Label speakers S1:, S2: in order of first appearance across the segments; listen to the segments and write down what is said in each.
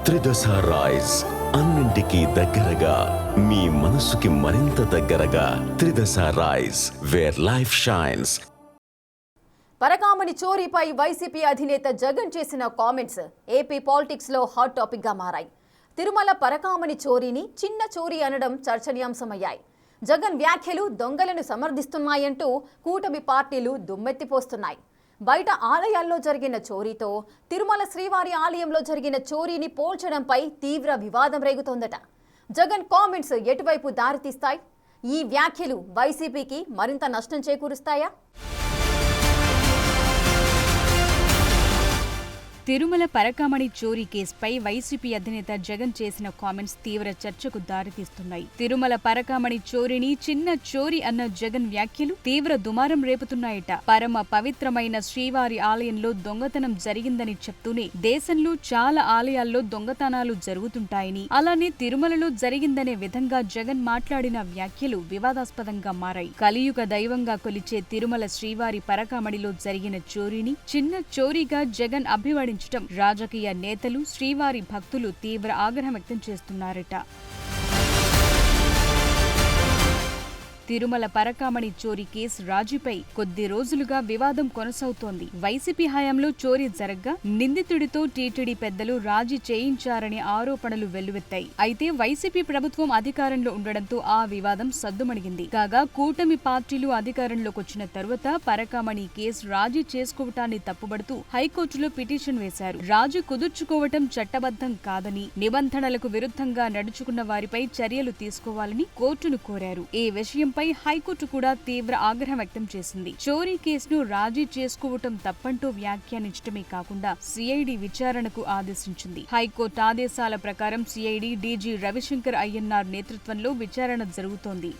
S1: త్రిదశ rice, అన్నింటికీ దగ్గరగా మీ మనసుకి మరింత దగ్గరగా. Tridasa rice, where life shines.
S2: పరకామణి చోరీపై వైసీపీ అధినేత జగన్ చేసిన కామెంట్స్ ఏపీ పాలిటిక్స్ లో హాట్ టాపిక్ గా మారాయి. తిరుమల పరకామణి చోరీని చిన్న చోరీ అనడం చర్చనీయాంశమయ్యాయి. జగన్ వ్యాఖ్యలు దొంగలను సమర్థిస్తున్నాయంటూ కూటమి పార్టీలు దుమ్మెత్తిపోస్తున్నాయి. బయట ఆలయాల్లో జరిగిన చోరీతో తిరుమల శ్రీవారి ఆలయంలో జరిగిన చోరీని పోల్చడంపై తీవ్ర వివాదం రేగుతోందట. జగన్ కామెంట్స్ ఎటువైపు దారితీస్తాయి? ఈ వ్యాఖ్యలు వైసీపీకి మరింత నష్టం చేకూరుస్తాయా?
S3: తిరుమల పరకామణి చోరీ కేసుపై వైసీపీ అధినేత జగన్ చేసిన కామెంట్స్ తీవ్ర చర్చకు దారితీస్తున్నాయి. తిరుమల పరకామణి చోరీని చిన్న చోరీ అన్న జగన్ వ్యాఖ్యలు తీవ్ర దుమారం రేపుతున్నాయట. పరమ పవిత్రమైన శ్రీవారి ఆలయంలో దొంగతనం జరిగిందని చెప్తూనే దేశంలో చాలా ఆలయాల్లో దొంగతనాలు జరుగుతుంటాయని, అలానే తిరుమలలో జరిగిందనే విధంగా జగన్ మాట్లాడిన వ్యాఖ్యలు వివాదాస్పదంగా మారాయి. కలియుగ దైవంగా కొలిచే తిరుమల శ్రీవారి పరకామణిలో జరిగిన చోరీని చిన్న చోరీగా జగన్ అభివర్ణించారు. రాజకీయ నేతలు, శ్రీవారి భక్తులు తీవ్ర ఆగ్రహం వ్యక్తం చేస్తున్నారట. తిరుమల పరకామణి చోరీ కేసు రాజీపై కొద్ది రోజులుగా వివాదం కొనసాగుతోంది. వైసీపీ హయాంలో చోరీ జరగ్గా నిందితుడితో టీటీడీ పెద్దలు రాజీ చేయించారనే ఆరోపణలు వెల్లువెత్తాయి. అయితే వైసీపీ ప్రభుత్వం అధికారంలో ఉండడంతో ఆ వివాదం సద్దుమణిగింది. కాగా కూటమి పార్టీలు అధికారంలోకి వచ్చిన తరువాత పరకామణి కేసు రాజీ చేసుకోవటాన్ని తప్పుబడుతూ హైకోర్టులో పిటిషన్ వేశారు. రాజీ కుదుర్చుకోవటం చట్టబద్ధం కాదని, నిబంధనలకు విరుద్ధంగా నడుచుకున్న వారిపై చర్యలు తీసుకోవాలని కోర్టును కోరారు. ఈ విషయం హైకోర్టు కూడా తీవ్ర ఆగ్రహం వ్యక్తం చేసింది. చోరీ కేసును రాజీ చేసుకోవటం తప్పంటూ వ్యాఖ్యానించడమే కాకుండా సిఐడి విచారణకు ఆదేశించింది. హైకోర్టు ఆదేశాల ప్రకారం సిఐడి డీజీ రవిశంకర్ అయ్యన్నార్ నేతృత్వంలో విచారణ జరుగుతోంది.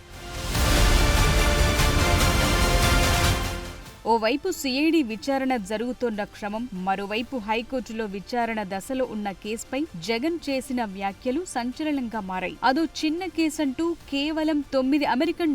S3: ఓవైపు సిఐడి విచారణ జరుగుతున్న క్రమం, మరోవైపు హైకోర్టులో విచారణ దశలో ఉన్న కేసుపై జగన్ చేసిన వ్యాఖ్యలు సంచలనంగా మారాయి. అదో చిన్న కేసంటూ కేవలం $9 అమెరికన్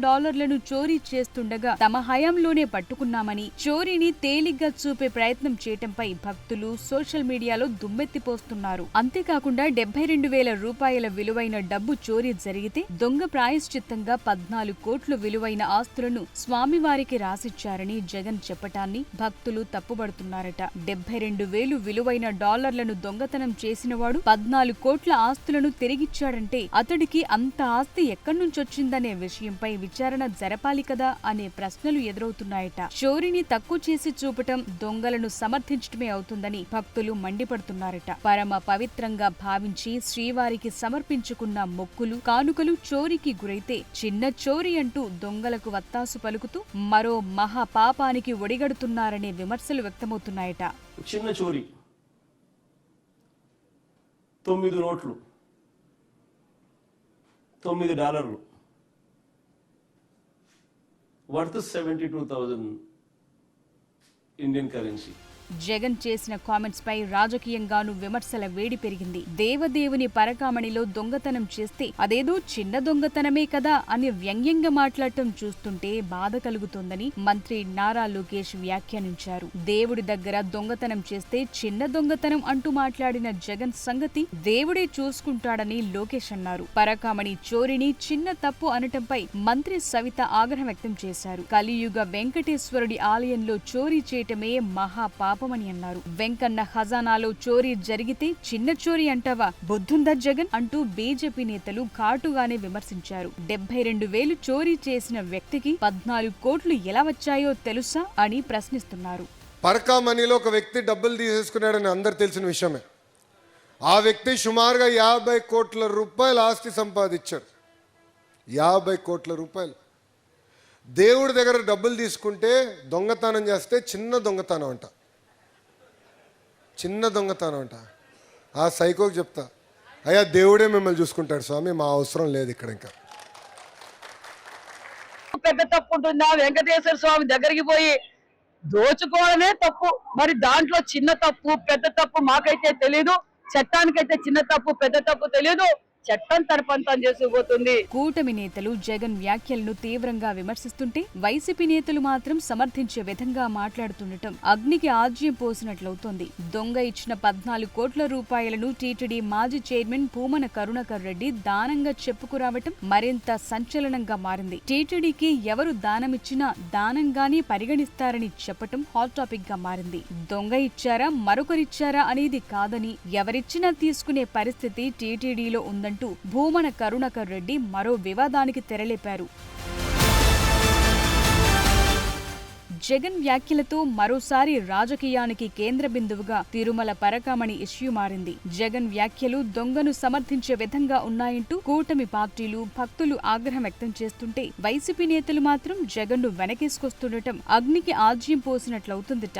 S3: చోరీ చేస్తుండగా తమ హయాంలోనే పట్టుకున్నామని, చోరీని తేలిగ్గా చూపే ప్రయత్నం చేయటంపై భక్తులు సోషల్ మీడియాలో దుమ్మెత్తిపోస్తున్నారు. అంతేకాకుండా $72,000 విలువైన డబ్బు చోరీ జరిగితే దొంగ ప్రాయశ్చిత్తంగా 14 కోట్లు విలువైన ఆస్తులను స్వామివారికి రాసిచ్చారని జగన్ చెప్పటాన్ని భక్తులు తప్పుబడుతున్నారట. 72,000 విలువైన డాలర్లను దొంగతనం చేసినవాడు 14 కోట్ల ఆస్తులను తిరిగిచ్చాడంటే అతడికి అంత ఆస్తి ఎక్కడ్నుంచొచ్చిందనే విషయంపై విచారణ జరపాలి కదా అనే ప్రశ్నలు ఎదురవుతున్నాయట. చోరీని తక్కువ చేసి చూపటం దొంగలను సమర్థించటమే అవుతుందని భక్తులు మండిపడుతున్నారట. పరమ పవిత్రంగా భావించి శ్రీవారికి సమర్పించుకున్న మొక్కులు, కానుకలు చోరీకి గురైతే చిన్న చోరీ అంటూ దొంగలకు వత్తాసు పలుకుతూ మరో మహాపాపానికి ఒడిగడుతున్నారనే విమర్శలు వ్యక్తమవుతున్నాయట.
S4: చిన్న చోరీ, 9 నోట్లు, $9 వర్త్ 72,000 ఇండియన్ కరెన్సీ.
S3: జగన్ చేసిన కామెంట్స్ పై రాజకీయంగానూ విమర్శల వేడి పెరిగింది. దేవదేవుని పరకామణిలో దొంగతనం చేస్తే అదేదో చిన్న దొంగతనమే కదా అని వ్యంగ్యంగా మాట్లాడటం చూస్తుంటే బాధ కలుగుతోందని మంత్రి నారా లోకేష్ వ్యాఖ్యానించారు. దేవుడి దగ్గర దొంగతనం చేస్తే చిన్న దొంగతనం అంటూ మాట్లాడిన జగన్ సంగతి దేవుడే చూసుకుంటాడని లోకేష్ అన్నారు. పరకామణి చోరీని చిన్న తప్పు అనటంపై మంత్రి సవిత ఆగ్రహం వ్యక్తం చేశారు. కలియుగ వెంకటేశ్వరుడి ఆలయంలో చోరీ చేయటమే మహాపాప అని అన్నారు. వెంకన్న ఖజానాలో చోరీ జరిగితే చిన్న చోరీ అంటావా, బుద్ధుందా జగన్ అంటూ బీజేపీ నేతలు ఘాటుగానే విమర్శించారు. 72,000 చోరీ చేసిన వ్యక్తికి 14 కోట్లు ఎలా వచ్చాయో తెలుసా అని ప్రశ్నిస్తున్నారు.
S5: పరకామణిలో ఒక వ్యక్తి డబ్బులు తీసేసుకున్నాడని అందరు తెలిసిన విషయమే. ఆ వ్యక్తి సుమారుగా 50 కోట్ల రూపాయలు ఆస్తి సంపాదించాడు. 50 కోట్ల రూపాయలు. దేవుడి దగ్గర డబ్బులు తీసుకుంటే దొంగతనం చేస్తే చిన్న దొంగతనం అంట. చిన్న దొంగతనం అంట. ఆ సైకోకి చెప్తా, అయ్యా దేవుడే మిమ్మల్ని చూసుకుంటాడు స్వామి, మా అవసరం లేదు ఇక్కడ. ఇంకా
S6: పెద్ద తప్పు ఉంటుందా? వెంకటేశ్వర స్వామి దగ్గరికి పోయి దోచుకోవడమే తప్పు. మరి దాంట్లో చిన్న తప్పు పెద్ద తప్పు మాకైతే తెలీదు. చట్టానికైతే చిన్న తప్పు పెద్ద తప్పు తెలీదు. చట్టం తన పని తాను చేసుకుపోతుంది.
S3: కూటమి నేతలు జగన్ వ్యాఖ్యలను తీవ్రంగా విమర్శిస్తుంటే వైసీపీ నేతలు మాత్రం సమర్థించే విధంగా మాట్లాడుతుండటం అగ్నికి ఆజ్యం పోసినట్లవుతోంది. దొంగ ఇచ్చిన 14 కోట్ల రూపాయలను టీటీడీ మాజీ చైర్మన్ భూమన కరుణాకర్ రెడ్డి దానంగా చెప్పుకురావటం మరింత సంచలనంగా మారింది. టీటీడీకి ఎవరు దానమిచ్చినా దానంగానే పరిగణిస్తారని చెప్పటం హాట్ టాపిక్ గా మారింది. దొంగ ఇచ్చారా మరొకరిచ్చారా అనేది కాదని ఎవరిచ్చినా తీసుకునే పరిస్థితి టీటీడీలో ఉందంటూ భూమన కరుణాకర్ రెడ్డి మరో వివాదానికి తెరలేపారు. జగన్ వ్యాఖ్యలతో మరోసారి రాజకీయానికి కేంద్ర బిందువుగా తిరుమల పరకామణి ఇష్యూ మారింది. జగన్ వ్యాఖ్యలు దొంగను సమర్థించే విధంగా ఉన్నాయంటూ కూటమి పార్టీలు, భక్తులు ఆగ్రహం వ్యక్తం చేస్తుంటే వైసీపీ నేతలు మాత్రం జగన్ను వెనకేసుకొస్తుండటం అగ్నికి ఆజ్యం పోసినట్లవుతుందట.